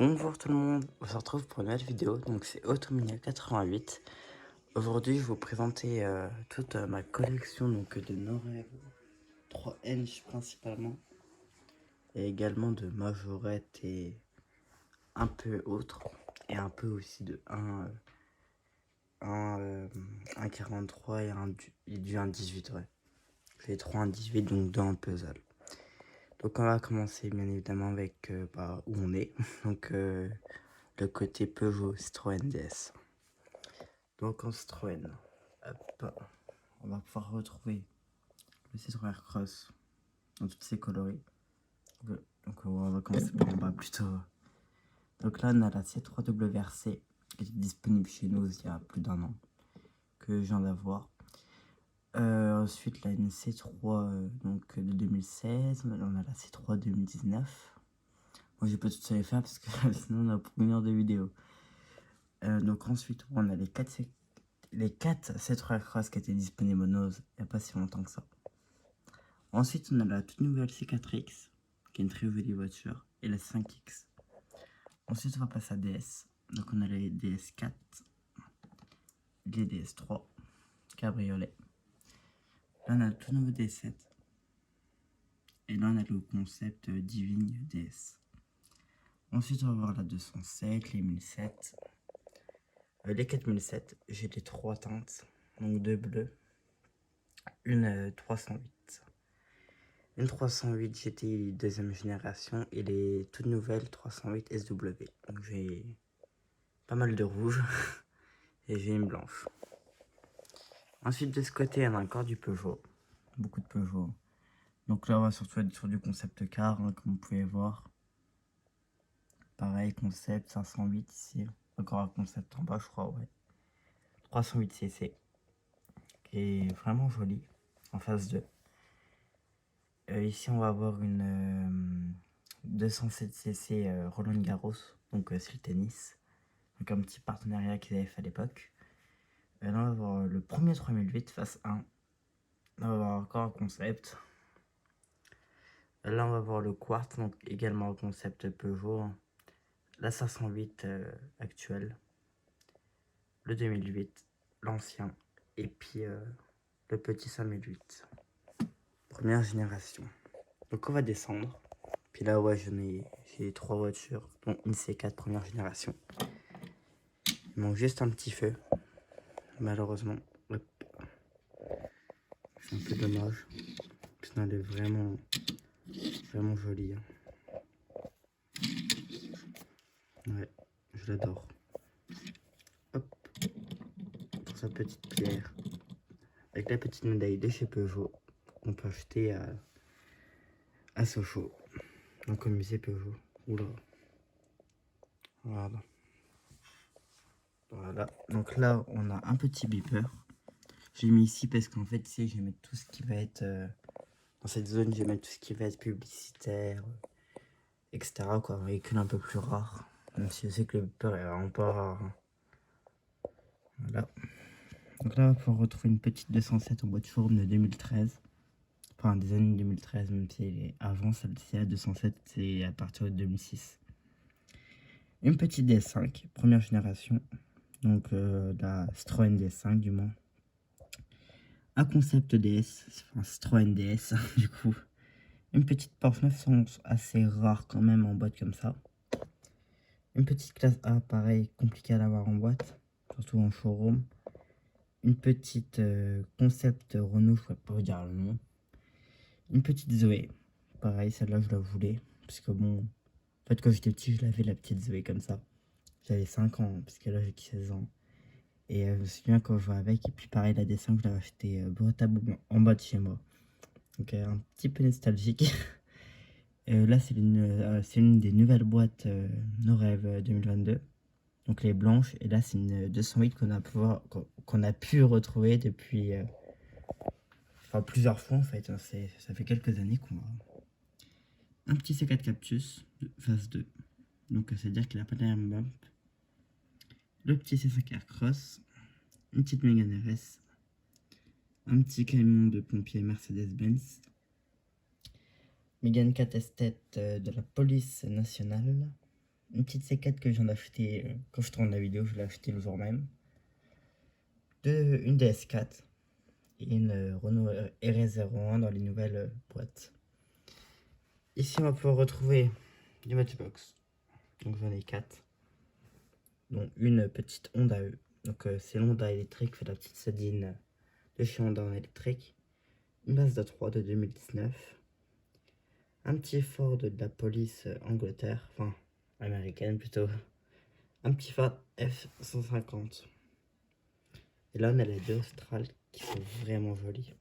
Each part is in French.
Bonjour tout le monde, on se retrouve pour une nouvelle vidéo, donc c'est Automania88. Aujourd'hui je vais vous présenter toute ma collection de Norev 3N principalement, et également de Majorette et un peu autre, et un peu aussi de 1,43 et du 1,18, ouais. J'ai 3 1,18 donc dans un puzzle. Donc on va commencer bien évidemment avec où on est, donc le côté Peugeot Citroën DS. Donc en Citroën, hop, on va pouvoir retrouver le Citroën Cross dans toutes ses coloris. Donc on va commencer par en bas plutôt. Donc là on a la C3WRC qui est disponible chez nous il y a plus d'1 an que je viens d'avoir. Ensuite la C3 donc de 2016, on a la C3 2019. Moi j'ai pas toutes les faire parce que sinon on a pour 1 heure de vidéo. Donc ensuite on a les 4 C3 Cross qui étaient disponibles au Nose il n'y a pas si longtemps que ça. Ensuite, on a la toute nouvelle C4X, qui est une très jolie voiture, et la 5X. Ensuite, on va passer à DS. Donc, on a les DS4, les DS3, cabriolet. Là, on a le tout nouveau DS7. Et là, on a le concept Divine DS. Ensuite, on va voir la 207, les 1007. Les 4007, j'ai les 3 teintes, donc 2 bleus, une 308. Une 308 GTI deuxième génération et les toutes nouvelles 308 SW. Donc j'ai pas mal de rouge et j'ai une blanche. Ensuite de ce côté on a encore du Peugeot. Beaucoup de Peugeot. Donc là on va surtout être sur du concept car hein, comme vous pouvez voir. Pareil concept 508 ici. Encore un concept en bas je crois ouais. 308 cc. Qui est vraiment joli. En phase 2. Ici on va avoir une 207cc Roland Garros, donc c'est le tennis. Donc un petit partenariat qu'ils avaient fait à l'époque. Là on va avoir le premier 3008 face 1. Là on va avoir encore un concept. Là on va voir le Quartz, donc également un concept Peugeot. La 508 actuelle. Le 2008, l'ancien. Et puis le petit 5008. Première génération. Donc on va descendre. Puis là, ouais, j'ai 3 voitures, dont une C4 première génération. Il manque juste un petit feu, malheureusement. Hop. C'est un peu dommage. Sinon, elle est vraiment, vraiment jolie. Hein. Ouais, je l'adore. Hop, pour sa petite pierre. Avec la petite médaille de chez Peugeot, qu'on peut acheter à Sochaux. Donc au musée Peugeot. Oula. Voilà. Voilà. Donc là, on a un petit beeper. J'ai mis ici parce qu'en fait, ici, je vais mettre tout ce qui va être... dans cette zone, je vais mettre tout ce qui va être publicitaire, etc. Quoi. Un véhicule un peu plus rare. Même si je sais que le beeper est vraiment pas rare. Hein. Voilà. Donc là, on va pouvoir retrouver une petite 207 en boîte fourbe de 2013. Enfin, des années 2013, même si elle est avant, celle-ci, la 207, c'est à partir de 2006. Une petite DS5, première génération. Donc la Citroën DS5 du moins. Un concept DS, enfin Citroën DS du coup. Une petite Porsche 911 assez rare quand même en boîte comme ça. Une petite classe A, pareil, compliqué à l'avoir en boîte, surtout en showroom. Une petite concept Renault, je ne pourrais pas vous dire le nom. Une petite Zoé, pareil, celle-là je la voulais, parce que bon, en fait quand j'étais petit je l'avais la petite Zoé comme ça. J'avais 5 ans, parce que là j'ai 16 ans. Et je me souviens quand je jouais avec, et puis pareil la D5 je l'avais acheté en bas de chez moi. Donc un petit peu nostalgique. Là c'est une des nouvelles boîtes Norev 2022. Donc les blanches, et là c'est une 208 qu'on a pu retrouver depuis enfin plusieurs fois en fait, hein, ça fait quelques années qu'on a un petit C4 Cactus de phase 2, donc c'est à dire qu'il a pas d'air bump, le petit C5 Aircross, une petite Mégane RS, un petit camion de pompier Mercedes-Benz, Mégane 4 esthète de la police nationale, Une petite C4 que je viens d'acheter quand je tourne la vidéo, je l'ai acheté le jour même. Une DS4 et une Renault RS01 dans les nouvelles boîtes. Ici, on va pouvoir retrouver du Matchbox. Donc j'en ai 4. Dont une petite Honda E. Donc c'est l'Honda électrique, fait la petite Sadine de chez Honda en électrique. Une Mazda 3 de 2019. Un petit Ford de la police Angleterre, enfin américaine plutôt. Un petit Ford F-150. Et là on a les deux Austral qui sont vraiment jolies.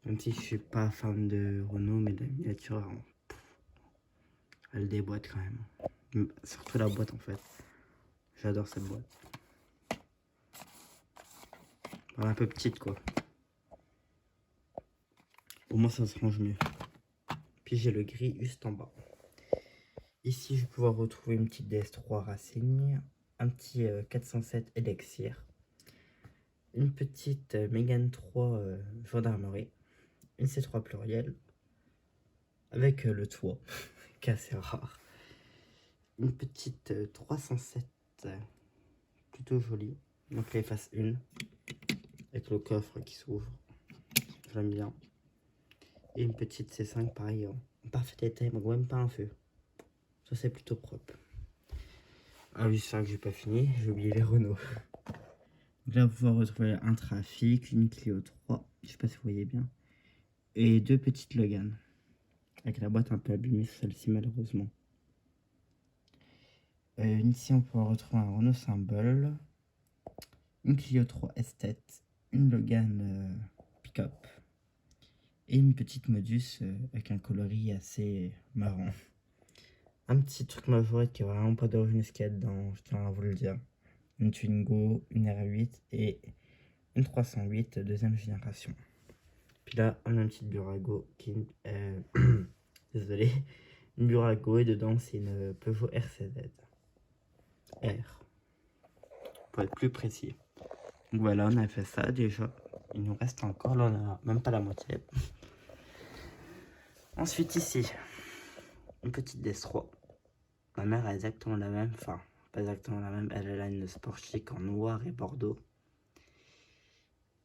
Même si je suis pas fan de Renault, mais la miniature, elle déboîte quand même. Surtout la boîte en fait. J'adore cette boîte. Elle est un peu petite quoi. Au moins ça se range mieux. Puis j'ai le gris juste en bas. Ici je vais pouvoir retrouver une petite DS3 Racing. Un petit 407 Elixir. Une petite Mégane 3 Gendarmerie. Une C3 pluriel. Avec le toit, qui est assez rare. Une petite 307 plutôt jolie. Donc les faces 1. Avec le coffre qui s'ouvre. J'aime bien. Et une petite C5 pareil en parfait état, il manque même pas un feu. Ça c'est plutôt propre. Ah oui, c'est vrai que j'ai pas fini, j'ai oublié les Renault. Donc là, vous pouvez retrouver un Trafic, une Clio 3, je sais pas si vous voyez bien, et deux petites Logan. Avec la boîte un peu abîmée, celle-ci malheureusement. Ici, on peut retrouver un Renault Symbol, une Clio 3 Esthète, une Logan Pick-up et une petite Modus avec un coloris assez marrant. Un petit truc majorette qui est vraiment pas d'origine ce qu'il y a dedans, je tiens à vous le dire. Une Twingo, une R8 et une 308 deuxième génération. Puis là, on a une petite Burago qui désolé, une Burago et dedans c'est une Peugeot RCZ. R. Pour être plus précis. Donc voilà, on a fait ça déjà. Il nous reste encore, là on a même pas la moitié. Ensuite ici, une petite DS3. Ma mère a exactement la même, enfin pas exactement la même, elle a une Sport Chic en noir et bordeaux.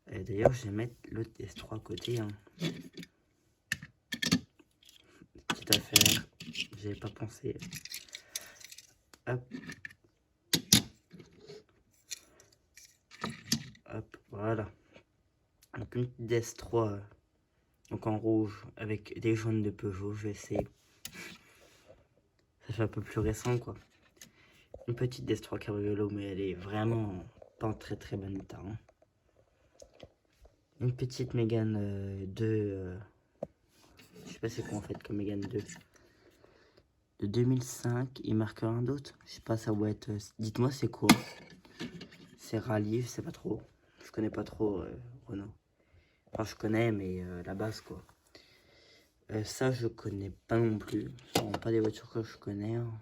D'ailleurs je vais mettre le DS3 à côté. Hein. Petite affaire, j'avais pas pensé. Hop. Hop, voilà. Donc une DS3 donc en rouge avec des jaunes de Peugeot, je vais essayer. Ça fait un peu plus récent quoi. Une petite DS3 Cabriolet, mais elle est vraiment pas en très très bon état. Hein. Une petite Mégane 2, je sais pas c'est quoi en fait comme Mégane 2. De 2005, il marque un d'autre. Je sais pas, ça doit être. Dites-moi c'est quoi. C'est rallye, je sais pas trop. Je connais pas trop Renault. Enfin, je connais, mais la base quoi. Ça, je connais pas non plus. Ce sont pas des voitures que je connais. Hein.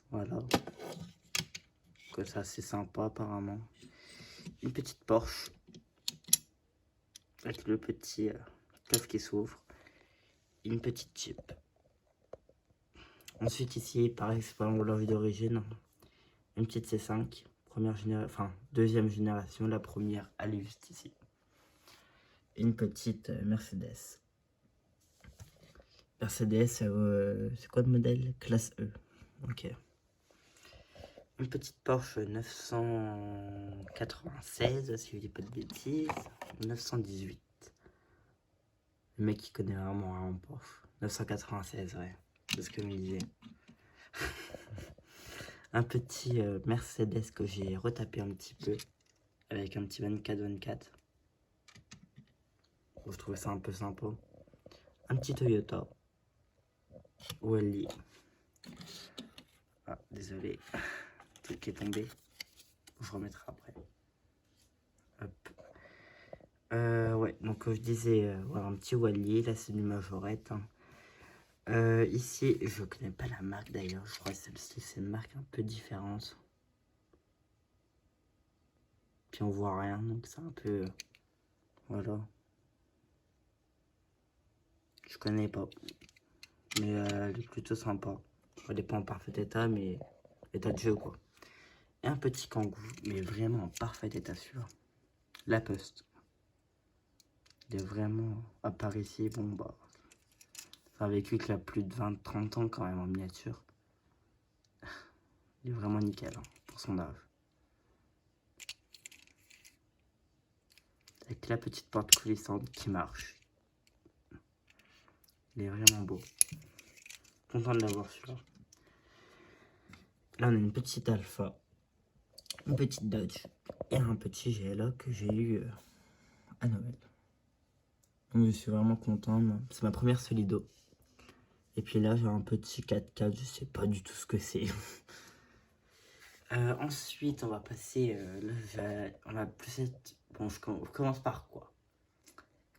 Voilà. Que ça, c'est sympa apparemment. Une petite Porsche. Avec le petit coffre qui s'ouvre. Une petite Jeep. Ensuite ici, pareil, c'est pas l'envie d'origine. Une petite C5. Première génération, enfin deuxième génération. La première, elle est juste ici. Une petite Mercedes. Mercedes, c'est quoi le modèle? Classe E. Ok. Une petite Porsche 996, si je dis pas de bêtises. 918. Le mec qui connaît vraiment un Porsche. 996, ouais. C'est ce que je me disais. Un petit Mercedes que j'ai retapé un petit peu. Avec un petit 24-24. Je trouvais ça un peu sympa. Un petit Toyota. Wally. Ah, désolé. Le truc est tombé. Je remettrai après. Hop. Ouais, donc je disais, voilà, un petit Wally. Là, c'est une majorette. Hein. Ici, je connais pas la marque d'ailleurs. Je crois que celle-ci, c'est une marque un peu différente. Puis on voit rien, donc c'est un peu... voilà. Je connais pas. Mais elle est plutôt sympa. Ça dépend en parfait état, mais état de jeu, quoi. Et un petit Kangoo, mais vraiment en parfait état, celui-là. La Poste. Il est vraiment à part ici, bon, bah... C'est un véhicule qui a plus de 20-30 ans, quand même, en miniature. Il est vraiment nickel, hein, pour son âge. Avec la petite porte coulissante qui marche. Il est vraiment beau. Content de l'avoir celui-là. Là, on a une petite Alpha, une petite Dodge et un petit GLA que j'ai eu à Noël. Donc, je suis vraiment content. C'est ma première Solido. Et puis là, j'ai un petit 4x4. Je sais pas du tout ce que c'est. Ensuite, on va passer. On va plus être. Bon, on commence par quoi?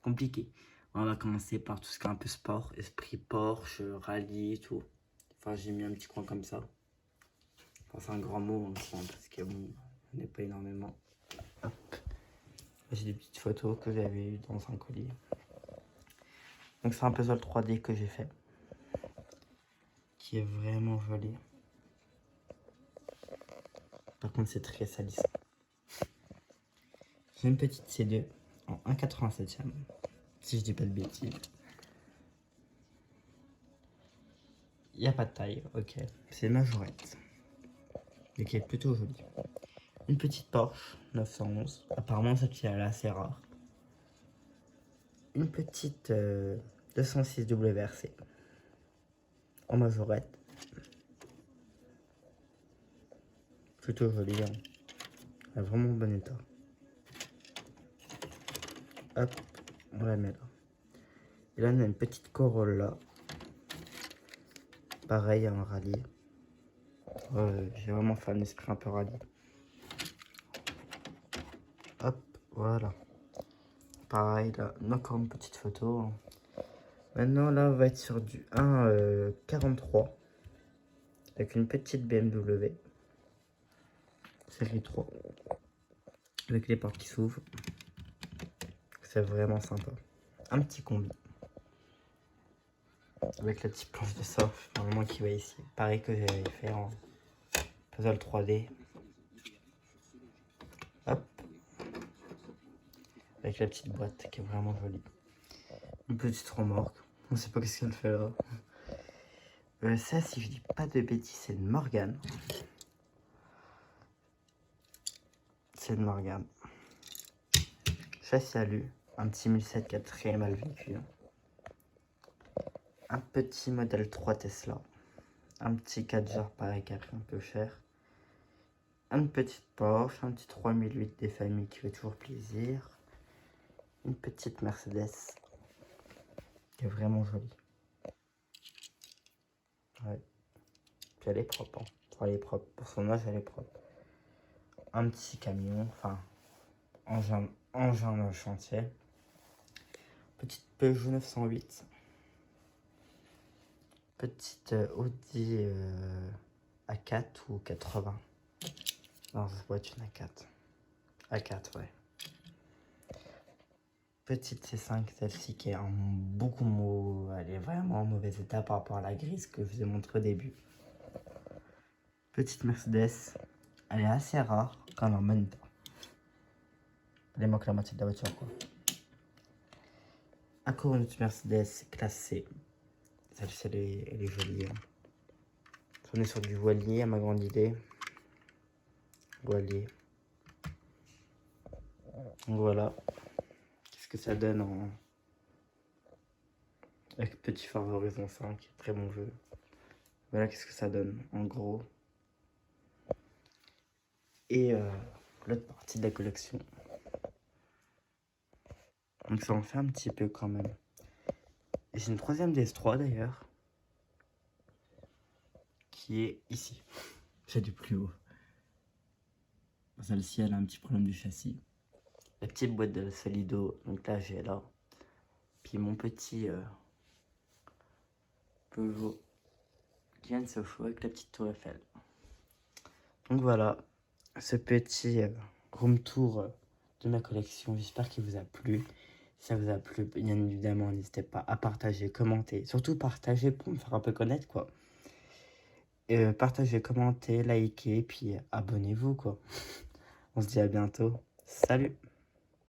Compliqué. On va commencer par tout ce qui est un peu sport, esprit Porsche, rallye et tout. Enfin, j'ai mis un petit coin comme ça. Enfin, c'est un grand mot, hein, parce que bon, on n'est pas énormément. Hop. J'ai des petites photos que j'avais eues dans un colis. Donc, c'est un puzzle 3D que j'ai fait. Qui est vraiment joli. Par contre, c'est très salissant. J'ai une petite C2 en 1,87e. Si je dis pas de bêtises. Il n'y a pas de taille, ok. C'est une majorette. Mais qui est plutôt jolie. Une petite Porsche 911. Apparemment, celle-ci est assez rare. Une petite 206 WRC. En majorette. Plutôt jolie. Hein. Elle est vraiment en bon état. Hop, on la met là. Et là, on a une petite Corolla. Pareil, un rallye. J'ai vraiment fait un esprit un peu rallye. Hop, voilà. Pareil, là, encore une petite photo. Hein. Maintenant, là, on va être sur du 1,43. Avec une petite BMW. Série 3. Avec les portes qui s'ouvrent. C'est vraiment sympa. Un petit combi. Avec la petite planche de surf, normalement qui va ici. Pareil que j'avais fait en puzzle 3D. Hop. Avec la petite boîte qui est vraiment jolie. Une petite remorque. On sait pas qu'est-ce qu'elle fait là. Ça, si je dis pas de bêtises, c'est une Morgane. C'est une Morgane. Châssis alu. Un petit 1007 qui a très mal vécu. Un petit modèle 3 Tesla. Un petit 4 pareil qui a pris un peu cher. Une petite Porsche, un petit 3008 des familles qui fait toujours plaisir. Une petite Mercedes qui est vraiment jolie. Ouais. Puis elle est propre. Hein. Enfin, elle est propre. Pour son âge, elle est propre. Un petit camion, enfin, engin de chantier. Petite Peugeot 908. Petite Audi A4 ou 80. Non, ça doit être une A4. A4, ouais. Petite C5, celle-ci qui est elle est vraiment en mauvais état par rapport à la grise que je vous ai montré au début. Petite Mercedes, elle est assez rare quand elle est en bon état. Elle manque la moitié de la voiture, quoi. Encore une petite Mercedes classée. Celle-ci, elle est jolie. Hein. On est sur du voilier, à ma grande idée. Voilier. Donc voilà. Qu'est-ce que ça donne en... Avec Petit Fort Horizon 5, très bon jeu. Voilà qu'est-ce que ça donne en gros. Et l'autre partie de la collection. Donc ça en fait un petit peu quand même. Et j'ai une troisième DS3 d'ailleurs. Qui est ici. J'ai du plus haut. Celle-ci elle a un petit problème du châssis. La petite boîte de Solido. Donc là j'ai là. Puis mon petit Peugeot qui vient de se chaud avec la petite tour Eiffel. Donc voilà. Ce petit room tour de ma collection. J'espère qu'il vous a plu. Si ça vous a plu, bien évidemment, n'hésitez pas à partager, commenter. Surtout partager pour me faire un peu connaître, quoi. partagez, commentez, likez, puis abonnez-vous, quoi. On se dit à bientôt. Salut!